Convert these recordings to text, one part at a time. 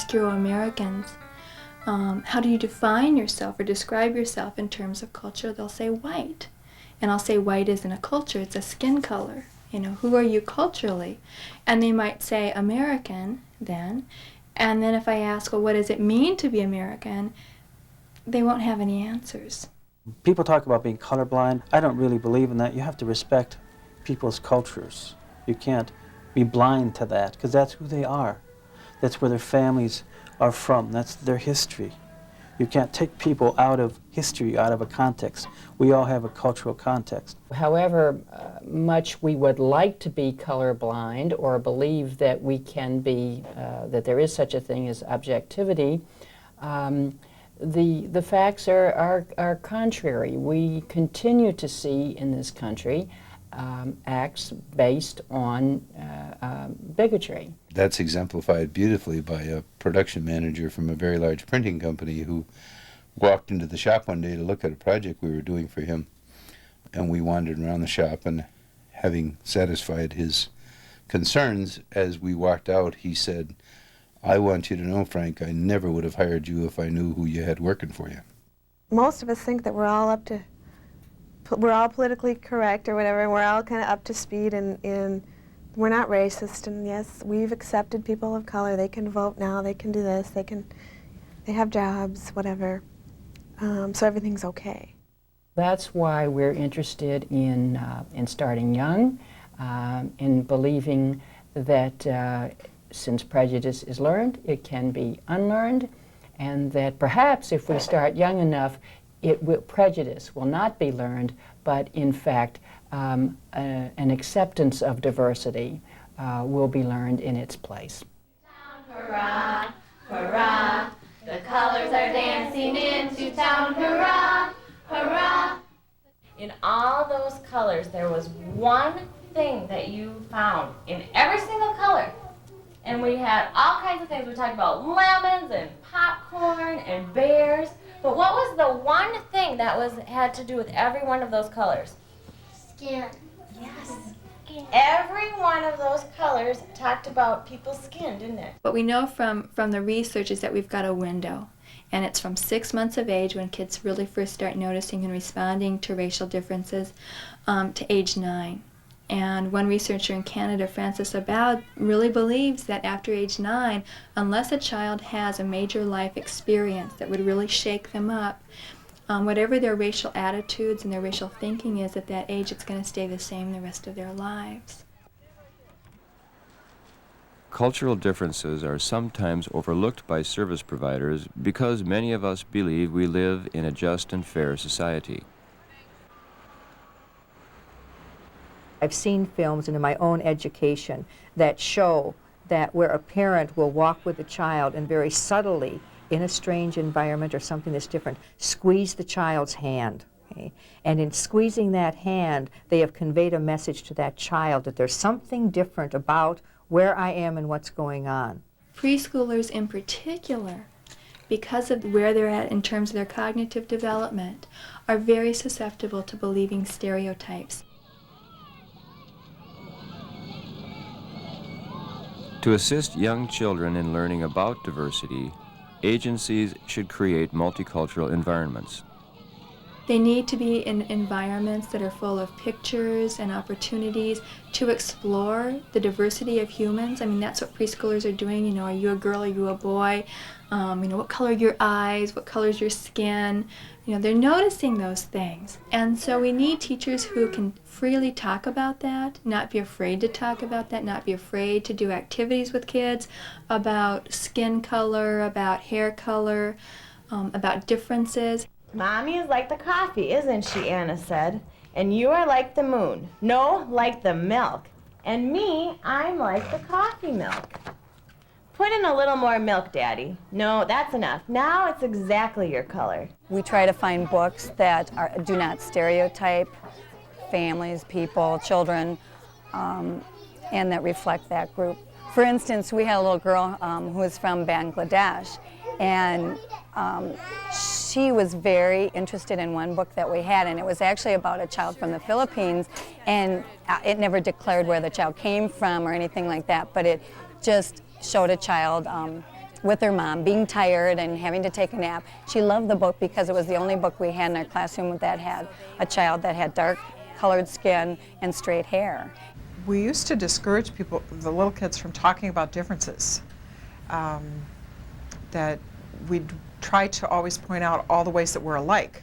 ask Euro-Americans, how do you define yourself or describe yourself in terms of culture, they'll say white. And I'll say white isn't a culture, it's a skin color. You know, who are you culturally? And they might say American then. And then if I ask, well, what does it mean to be American? They won't have any answers. People talk about being colorblind. I don't really believe in that. You have to respect people's cultures. You can't be blind to that, because that's who they are. That's where their families are from. That's their history. You can't take people out of history, out of a context. We all have a cultural context. However much we would like to be colorblind or believe that we can be, that there is such a thing as objectivity, the facts are contrary. We continue to see in this country acts based on bigotry. That's exemplified beautifully by a production manager from a very large printing company who walked into the shop one day to look at a project we were doing for him, and we wandered around the shop, and having satisfied his concerns, as we walked out, he said, "I want you to know, Frank, I never would have hired you if I knew who you had working for you." Most of us think that we're all politically correct or whatever, and we're all kind of up to speed, and we're not racist, and yes, we've accepted people of color. They can vote now, they can do this, they have jobs, whatever. So everything's okay. That's why we're interested in starting young, in believing that since prejudice is learned, it can be unlearned, and that perhaps if we start young enough, prejudice will not be learned, but in fact, an acceptance of diversity will be learned in its place. Hurrah, hurrah, the colors are dancing into town, hurrah, hurrah. In all those colors, there was one thing that you found in every single color. And we had all kinds of things. We talked about lemons and popcorn and bears. But what was the one thing that had to do with every one of those colors? Skin. Yes. Skin. Every one of those colors talked about people's skin, didn't it? What we know from the research is that we've got a window. And it's from 6 months of age, when kids really first start noticing and responding to racial differences, to age 9. And one researcher in Canada, Francis Abad, really believes that after age 9, unless a child has a major life experience that would really shake them up, whatever their racial attitudes and their racial thinking is at that age, it's going to stay the same the rest of their lives. Cultural differences are sometimes overlooked by service providers because many of us believe we live in a just and fair society. I've seen films and in my own education that show that where a parent will walk with a child and very subtly, in a strange environment or something that's different, squeeze the child's hand. Okay? And in squeezing that hand, they have conveyed a message to that child that there's something different about where I am and what's going on. Preschoolers in particular, because of where they're at in terms of their cognitive development, are very susceptible to believing stereotypes. To assist young children in learning about diversity, agencies should create multicultural environments. They need to be in environments that are full of pictures and opportunities to explore the diversity of humans. I mean, that's what preschoolers are doing. You know, are you a girl, are you a boy? You know, what color are your eyes? What color is your skin? You know, they're noticing those things. And so we need teachers who can freely talk about that, not be afraid to talk about that, not be afraid to do activities with kids about skin color, about hair color, about differences. Mommy is like the coffee, isn't she, Anna said. And you are like the moon. No, like the milk. And me, I'm like the coffee milk. Put in a little more milk, Daddy. No, that's enough. Now it's exactly your color. We try to find books that do not stereotype families, people, children, and that reflect that group. For instance, we had a little girl who was from Bangladesh, and she was very interested in one book that we had, and it was actually about a child from the Philippines, and it never declared where the child came from or anything like that, but it just showed a child with her mom, being tired and having to take a nap. She loved the book because it was the only book we had in our classroom that had a child that had dark colored skin and straight hair. We used to discourage people, the little kids, from talking about differences. That we'd try to always point out all the ways that we're alike.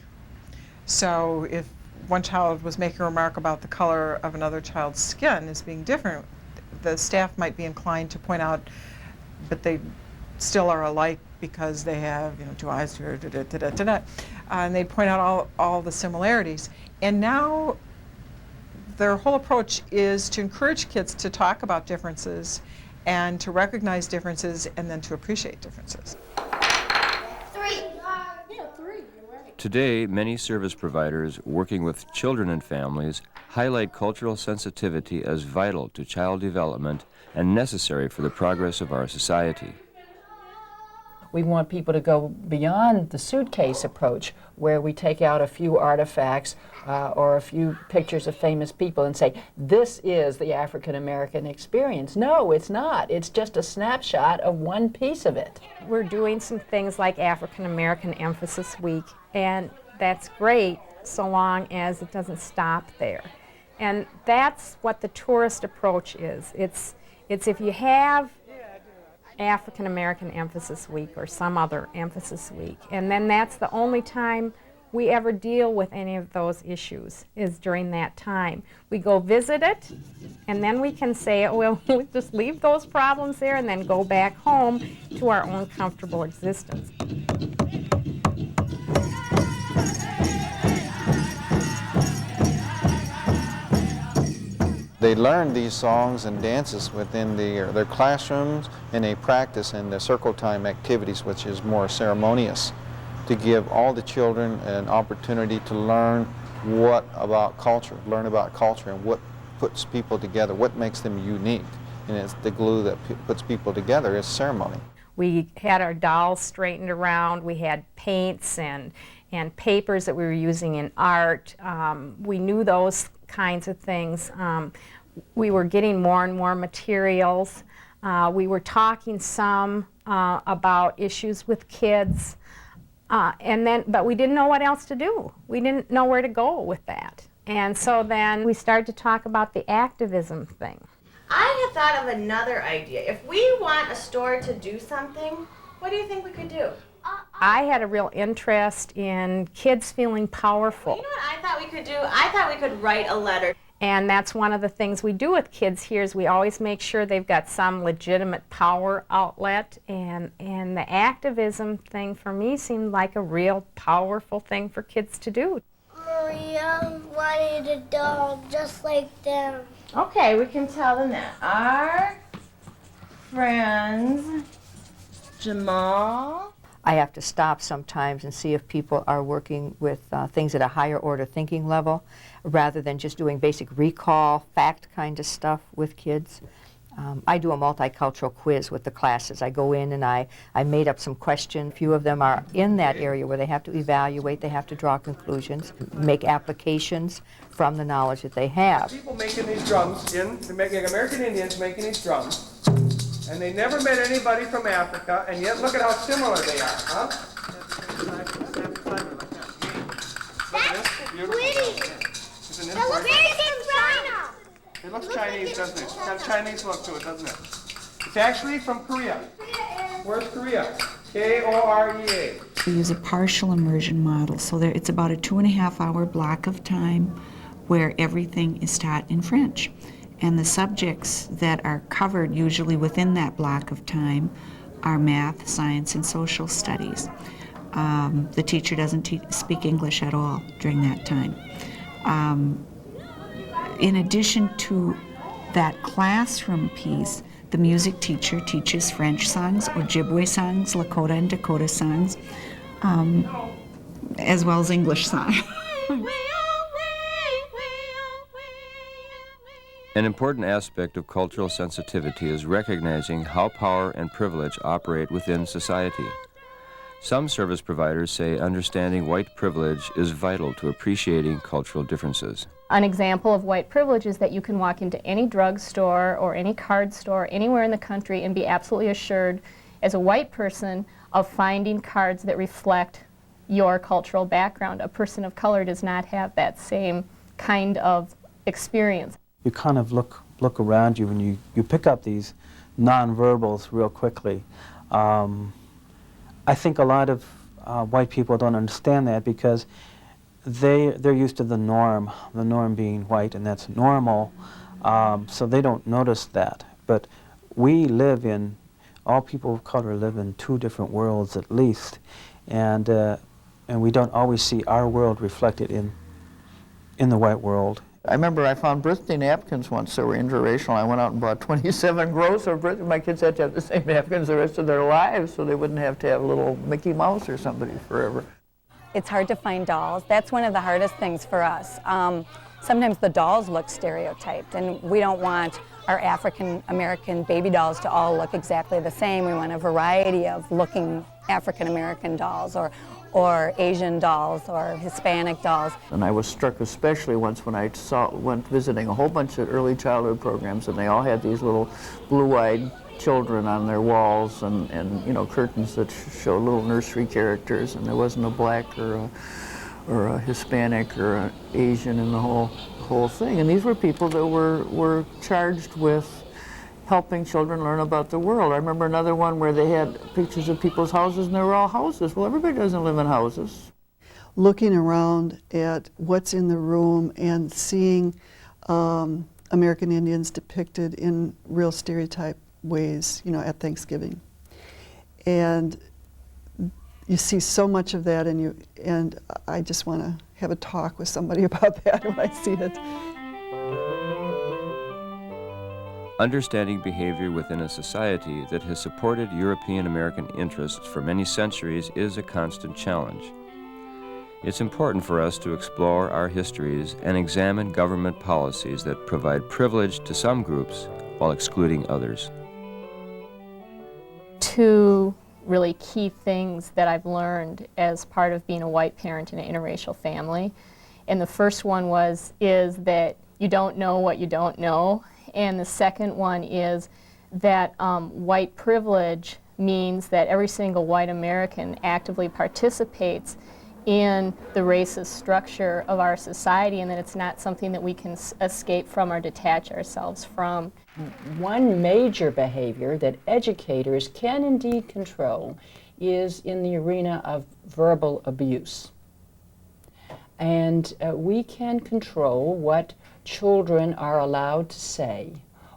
So if one child was making a remark about the color of another child's skin as being different, the staff might be inclined to point out, but they still are alike because they have, you know, 2 eyes, and they'd point out all the similarities. And now their whole approach is to encourage kids to talk about differences and to recognize differences and then to appreciate differences. Today, many service providers working with children and families highlight cultural sensitivity as vital to child development and necessary for the progress of our society. We want people to go beyond the suitcase approach, where we take out a few artifacts or a few pictures of famous people and say, this is the African American experience. No, it's not. It's just a snapshot of one piece of it. We're doing some things like African American Emphasis Week, and that's great so long as it doesn't stop there. And that's what the tourist approach is. It's if you have African American Emphasis Week or some other emphasis week, and then that's the only time we ever deal with any of those issues, is during that time. We go visit it, and then we can say, oh, well, we'll just leave those problems there and then go back home to our own comfortable existence. They learn these songs and dances within their classrooms, and they practice in the circle time activities, which is more ceremonious, to give all the children an opportunity to learn about culture and what puts people together, what makes them unique. And it's the glue that puts people together is ceremony. We had our dolls straightened around, we had paints and papers that we were using in art. We knew those kinds of things. We were getting more and more materials. We were talking some about issues with kids, but we didn't know what else to do. We didn't know where to go with that. And so then we started to talk about the activism thing. I had thought of another idea. If we want a store to do something, what do you think we could do? I had a real interest in kids feeling powerful. Well, you know what I thought we could do? I thought we could write a letter. And that's one of the things we do with kids here, is we always make sure they've got some legitimate power outlet. And the activism thing for me seemed like a real powerful thing for kids to do. Maria wanted a dog just like them. Okay, we can tell them that. Our friends, Jamal. I have to stop sometimes and see if people are working with things at a higher order thinking level, rather than just doing basic recall, fact kind of stuff with kids. I do a multicultural quiz with the classes. I go in and I made up some questions. A few of them are in that area where they have to evaluate, they have to draw conclusions, make applications from the knowledge that they have. People making these drums, they're making American Indians making these drums, and they never met anybody from Africa, and yet look at how similar they are, huh? That's pretty. That looks very from China. It looks Chinese, doesn't it? It's got a Chinese look to it, doesn't it? It's actually from Korea. Where's Korea? K-O-R-E-A. We use a partial immersion model, so it's about a 2.5-hour block of time where everything is taught in French. And the subjects that are covered usually within that block of time are math, science, and social studies. The teacher doesn't speak English at all during that time. In addition to that classroom piece, the music teacher teaches French songs, Ojibwe songs, Lakota and Dakota songs, as well as English songs. An important aspect of cultural sensitivity is recognizing how power and privilege operate within society. Some service providers say understanding white privilege is vital to appreciating cultural differences. An example of white privilege is that you can walk into any drugstore or any card store anywhere in the country and be absolutely assured as a white person, of finding cards that reflect your cultural background. A person of color does not have that same kind of experience. You kind of look around you and you pick up these nonverbals real quickly. I think a lot of white people don't understand that because they're used to the norm being white, and that's normal, so they don't notice that. But we live in, all people of color live in two different worlds at least, and we don't always see our world reflected in the white world. I remember I found birthday napkins once that were interracial. I went out and bought 27 gross of birthday. My kids had to have the same napkins the rest of their lives so they wouldn't have to have a little Mickey Mouse or somebody forever. It's hard to find dolls. That's one of the hardest things for us. Sometimes the dolls look stereotyped, and we don't want our African American baby dolls to all look exactly the same. We want a variety of looking African American dolls, or Asian dolls, or Hispanic dolls. And I was struck especially once when I went visiting a whole bunch of early childhood programs, and they all had these little blue-eyed children on their walls, and you know, curtains that show little nursery characters, and there wasn't a black or a Hispanic or an Asian in the whole thing. And these were people that were charged with helping children learn about the world. I remember another one where they had pictures of people's houses, and they were all houses. Well, everybody doesn't live in houses. Looking around at what's in the room and seeing American Indians depicted in real stereotype ways, you know, at Thanksgiving. And you see so much of that, and I just want to have a talk with somebody about that when I see it. Understanding behavior within a society that has supported European American interests for many centuries is a constant challenge. It's important for us to explore our histories and examine government policies that provide privilege to some groups while excluding others. Two really key things that I've learned as part of being a white parent in an interracial family. And the first one is that you don't know what you don't know. And the second one is that white privilege means that every single white American actively participates in the racist structure of our society, and that it's not something that we can escape from or detach ourselves from. One major behavior that educators can indeed control is in the arena of verbal abuse. And we can control what children are allowed to say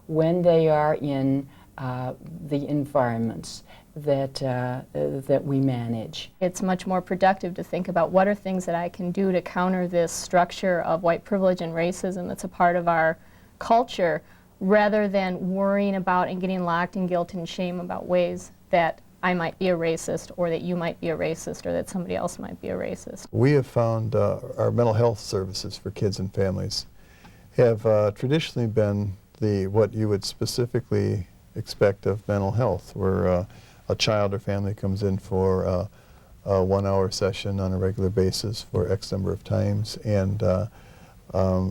when they are in the environments that we manage. It's much more productive to think about what are things that I can do to counter this structure of white privilege and racism that's a part of our culture, rather than worrying about and getting locked in guilt and shame about ways that I might be a racist, or that you might be a racist, or that somebody else might be a racist. We have found our mental health services for kids and families have traditionally been what you would specifically expect of mental health, where a child or family comes in for a 1-hour session on a regular basis for X number of times, and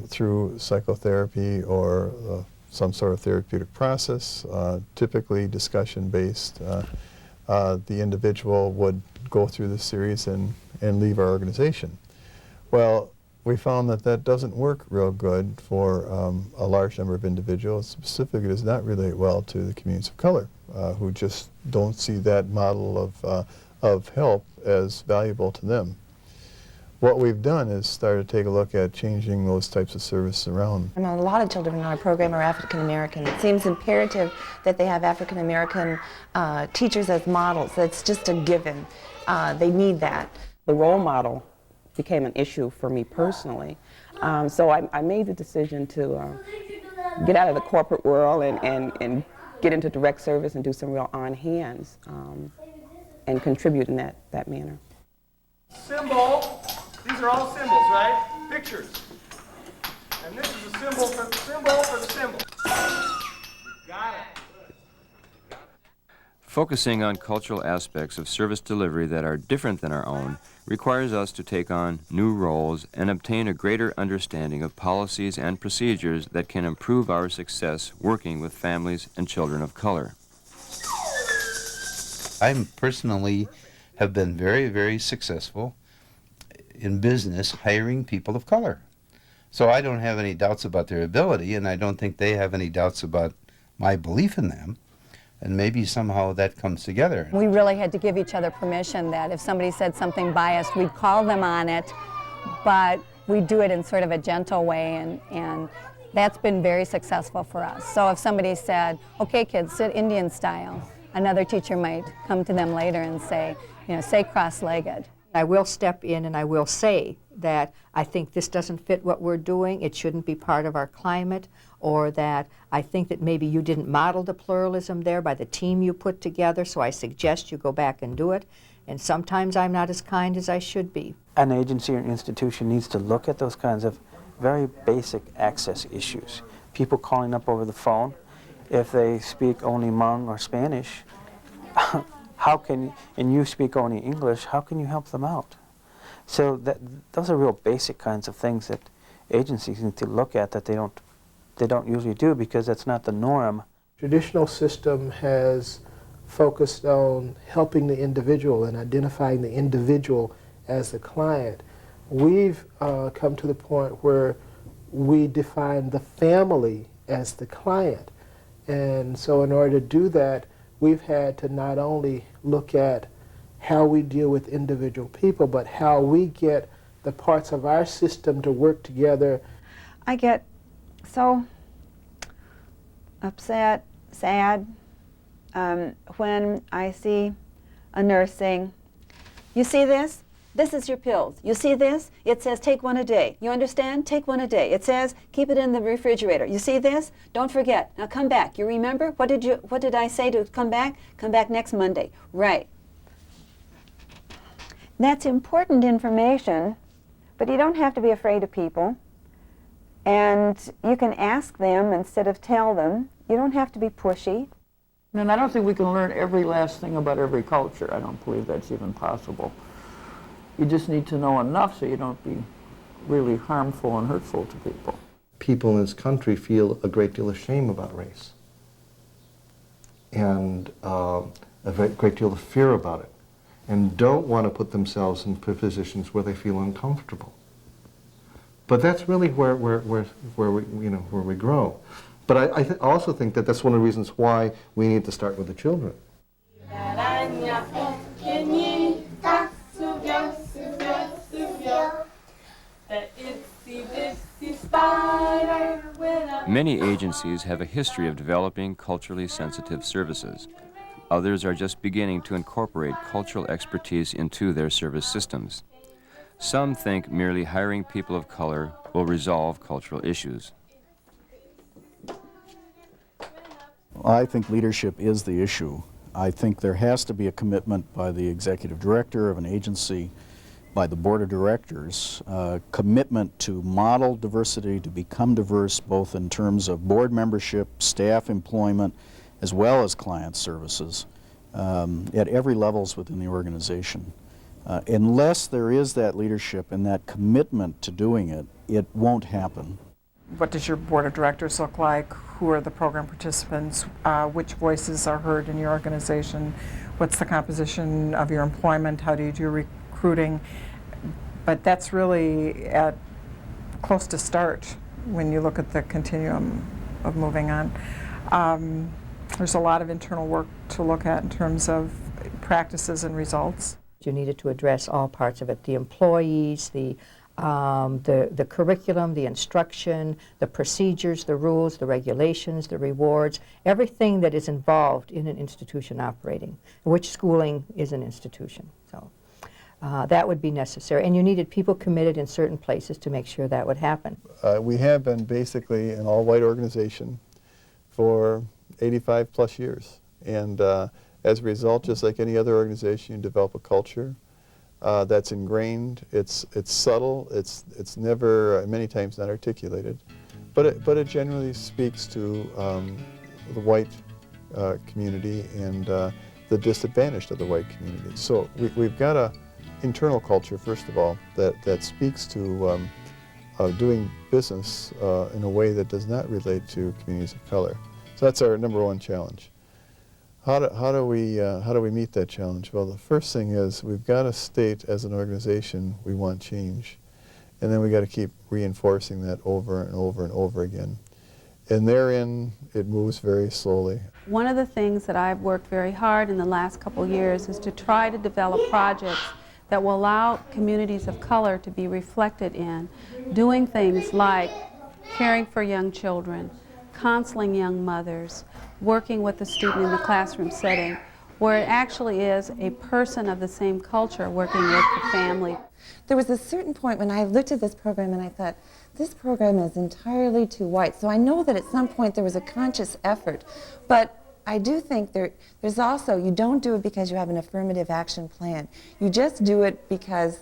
through psychotherapy or some sort of therapeutic process, typically discussion-based, the individual would go through the series and leave our organization. Well, we found that that doesn't work real good for a large number of individuals. Specifically, it does not relate well to the communities of color, who just don't see that model of help as valuable to them. What we've done is started to take a look at changing those types of services around. And a lot of children in our program are African American. It seems imperative that they have African American teachers as models. That's just a given. They need that. The role model became an issue for me personally. So I made the decision to get out of the corporate world and get into direct service and do some real on-hands and contribute in that manner. Symbol. These are all symbols, right? Pictures. And this is a symbol for the symbol. Got it. Focusing on cultural aspects of service delivery that are different than our own requires us to take on new roles and obtain a greater understanding of policies and procedures that can improve our success working with families and children of color. I personally have been very, very successful in business hiring people of color. So I don't have any doubts about their ability, and I don't think they have any doubts about my belief in them. And maybe somehow that comes together. We really had to give each other permission that if somebody said something biased, we'd call them on it, but we'd do it in sort of a gentle way, and that's been very successful for us. So if somebody said, okay kids, sit Indian style, another teacher might come to them later and say, you know, say cross-legged. I will step in and I will say that I think this doesn't fit what we're doing, it shouldn't be part of our climate, or that I think that maybe you didn't model the pluralism there by the team you put together, so I suggest you go back and do it. And sometimes I'm not as kind as I should be. An agency or an institution needs to look at those kinds of very basic access issues. People calling up over the phone, if they speak only Hmong or Spanish, how can, and you speak only English, how can you help them out? So those are real basic kinds of things that agencies need to look at that they don't usually do, because that's not the norm. Traditional system has focused on helping the individual and identifying the individual as the client. We've come to the point where we define the family as the client. And so in order to do that, we've had to not only look at how we deal with individual people, but how we get the parts of our system to work together. I get so upset, sad, when I see a nurse saying, you see this? This is your pills. You see this? It says take one a day. You understand? Take one a day. It says keep it in the refrigerator. You see this? Don't forget. Now come back. You remember? What did I say to come back? Come back next Monday. Right. That's important information, but you don't have to be afraid of people. And you can ask them instead of tell them. You don't have to be pushy. And I don't think we can learn every last thing about every culture. I don't believe that's even possible. You just need to know enough so you don't be really harmful and hurtful to people. People in this country feel a great deal of shame about race and a great deal of fear about it, and don't want to put themselves in positions where they feel uncomfortable. But that's really where we grow. But I also think that that's one of the reasons why we need to start with the children. Many agencies have a history of developing culturally sensitive services. Others are just beginning to incorporate cultural expertise into their service systems. Some think merely hiring people of color will resolve cultural issues. I think leadership is the issue. I think there has to be a commitment by the executive director of an agency, by the board of directors, commitment to model diversity, to become diverse both in terms of board membership, staff employment, as well as client services at every levels within the organization. Unless there is that leadership and that commitment to doing it, it won't happen. What does your board of directors look like? Who are the program participants? Which voices are heard in your organization? What's the composition of your employment? How do you do recruiting? But that's really at close to start when you look at the continuum of moving on. There's a lot of internal work to look at in terms of practices and results. You needed to address all parts of it, the employees, the curriculum, the instruction, the procedures, the rules, the regulations, the rewards, everything that is involved in an institution operating, which schooling is an institution. So that would be necessary. And you needed people committed in certain places to make sure that would happen. We have been basically an all-white organization for 85 plus years. And as a result, just like any other organization, you develop a culture that's ingrained. It's subtle. It's never many times not articulated, but it generally speaks to the white community and the disadvantaged of the white community. So we've got a internal culture, first of all, that speaks to doing business in a way that does not relate to communities of color. So that's our #1 challenge. How do we meet that challenge? Well, the first thing is we've got to state as an organization we want change, and then we got to keep reinforcing that over and over and over again. And therein, it moves very slowly. One of the things that I've worked very hard in the last couple years is to try to develop projects that will allow communities of color to be reflected in doing things like caring for young children, counseling young mothers, working with a student in the classroom setting, where it actually is a person of the same culture working with the family. There was a certain point when I looked at this program and I thought, this program is entirely too white. So I know that at some point there was a conscious effort, but I do think there's also, you don't do it because you have an affirmative action plan. You just do it because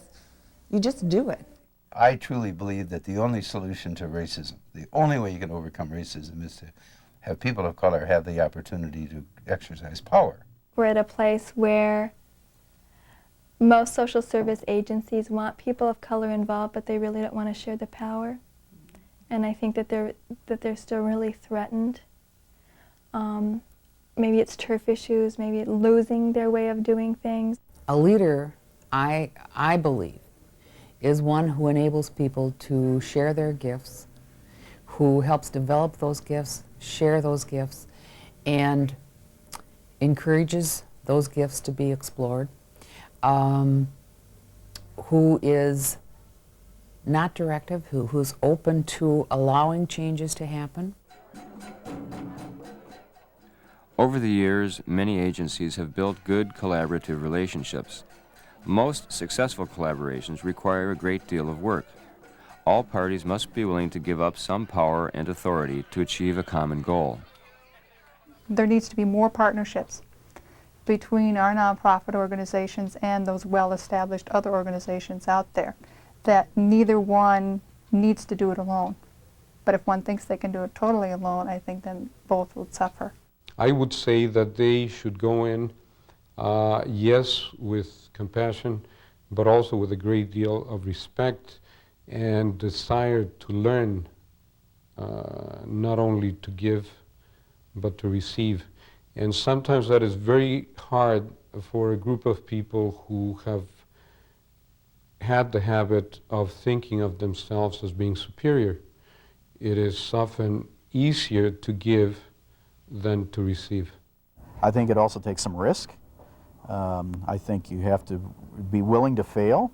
you just do it. I truly believe that the only solution to racism, the only way you can overcome racism is to have people of color have the opportunity to exercise power. We're at a place where most social service agencies want people of color involved, but they really don't want to share the power. And I think that they're still really threatened. Maybe it's turf issues, maybe it's losing their way of doing things. A leader, I believe, is one who enables people to share their gifts, who helps develop those gifts, share those gifts, and encourages those gifts to be explored, who is not directive, who's open to allowing changes to happen. Over the years, many agencies have built good collaborative relationships. Most successful collaborations require a great deal of work. All parties must be willing to give up some power and authority to achieve a common goal. There needs to be more partnerships between our nonprofit organizations and those well-established other organizations out there, that neither one needs to do it alone. But if one thinks they can do it totally alone, I think then both would suffer. I would say that they should go in, yes, with compassion, but also with a great deal of respect and desire to learn, not only to give, but to receive. And sometimes that is very hard for a group of people who have had the habit of thinking of themselves as being superior. It is often easier to give than to receive. I think it also takes some risk. I think you have to be willing to fail,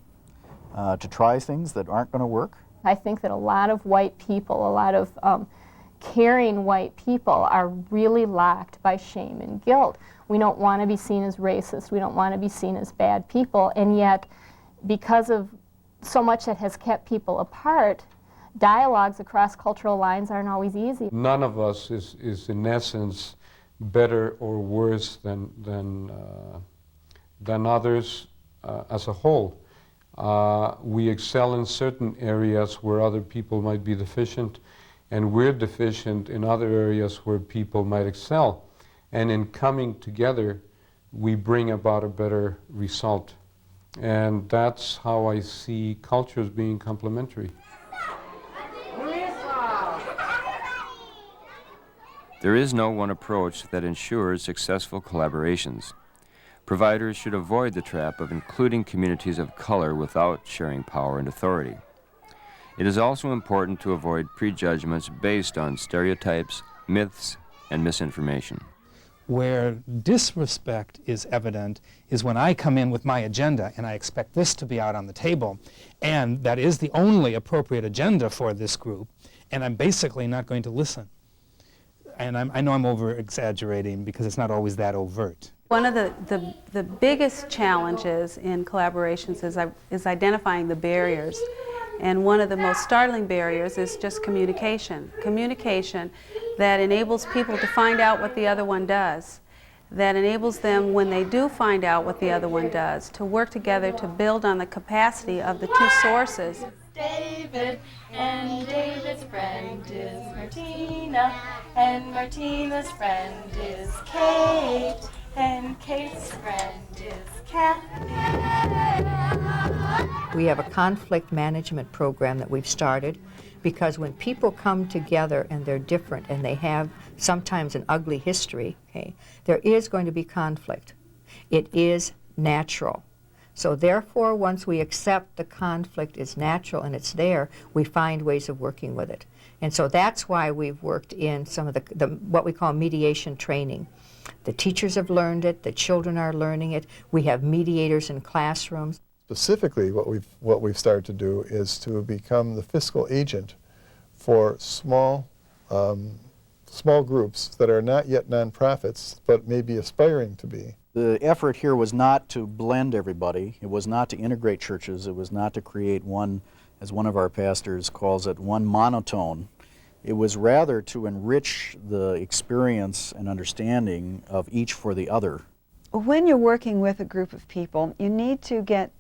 to try things that aren't going to work. I think that a lot of white people, a lot of caring white people are really locked by shame and guilt. We don't want to be seen as racist. We don't want to be seen as bad people. And yet, because of so much that has kept people apart, dialogues across cultural lines aren't always easy. None of us is in essence better or worse than others as a whole. We excel in certain areas where other people might be deficient, and we're deficient in other areas where people might excel. And in coming together, we bring about a better result. And that's how I see cultures being complementary. There is no one approach that ensures successful collaborations. Providers should avoid the trap of including communities of color without sharing power and authority. It is also important to avoid prejudgments based on stereotypes, myths, and misinformation. Where disrespect is evident is when I come in with my agenda and I expect this to be out on the table, and that is the only appropriate agenda for this group, and I'm basically not going to listen. And I know I'm over-exaggerating because it's not always that overt. One of the biggest challenges in collaborations is identifying the barriers. And one of the most startling barriers is just communication. Communication that enables people to find out what the other one does, that enables them, when they do find out what the other one does, to work together to build on the capacity of the two sources. David, and David's friend is Martina, and Martina's friend is Kate, and Kate's friend is Kathy. We have a conflict management program that we've started Because when people come together and they're different and they have sometimes an ugly history, okay, there is going to be conflict. It is natural. So therefore, once we accept the conflict is natural and it's there, we find ways of working with it. And so that's why we've worked in some of the what we call mediation training. The teachers have learned it, the children are learning it, we have mediators in classrooms. Specifically, what we've started to do is to become the fiscal agent for small groups that are not yet nonprofits, but may be aspiring to be. The effort here was not to blend everybody. It was not to integrate churches. It was not to create one, as one of our pastors calls it, one monotone. It was rather to enrich the experience and understanding of each for the other. When you're working with a group of people, you need to get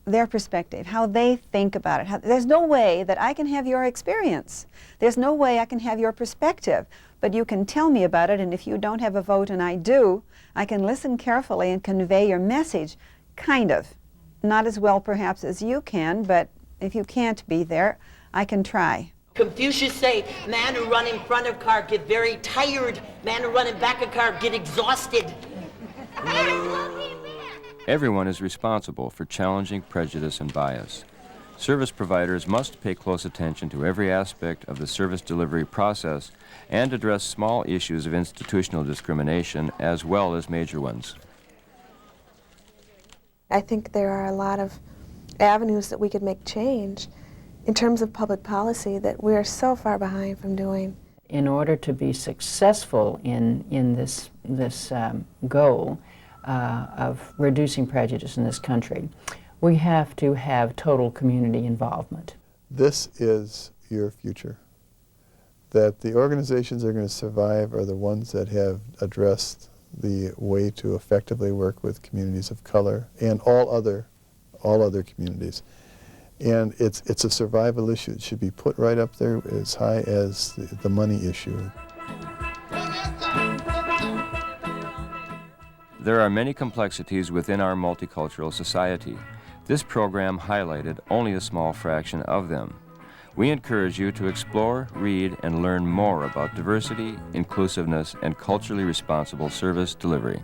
their perspective, how they think about it. There's no way that I can have your experience. There's no way I can have your perspective. But you can tell me about it, and if you don't have a vote and I do, I can listen carefully and convey your message, kind of. Not as well perhaps as you can, but if you can't be there, I can try. Confucius say, man who run in front of car get very tired, man who run in back of car get exhausted. Everyone is responsible for challenging prejudice and bias. Service providers must pay close attention to every aspect of the service delivery process and address small issues of institutional discrimination as well as major ones. I think there are a lot of avenues that we could make change in terms of public policy that we're so far behind from doing. In order to be successful in this goal of reducing prejudice in this country, we have to have total community involvement. This is your future. That the organizations that are going to survive are the ones that have addressed the way to effectively work with communities of color and all other communities. And it's a survival issue. It should be put right up there as high as the money issue. There are many complexities within our multicultural society. This program highlighted only a small fraction of them. We encourage you to explore, read, and learn more about diversity, inclusiveness, and culturally responsible service delivery.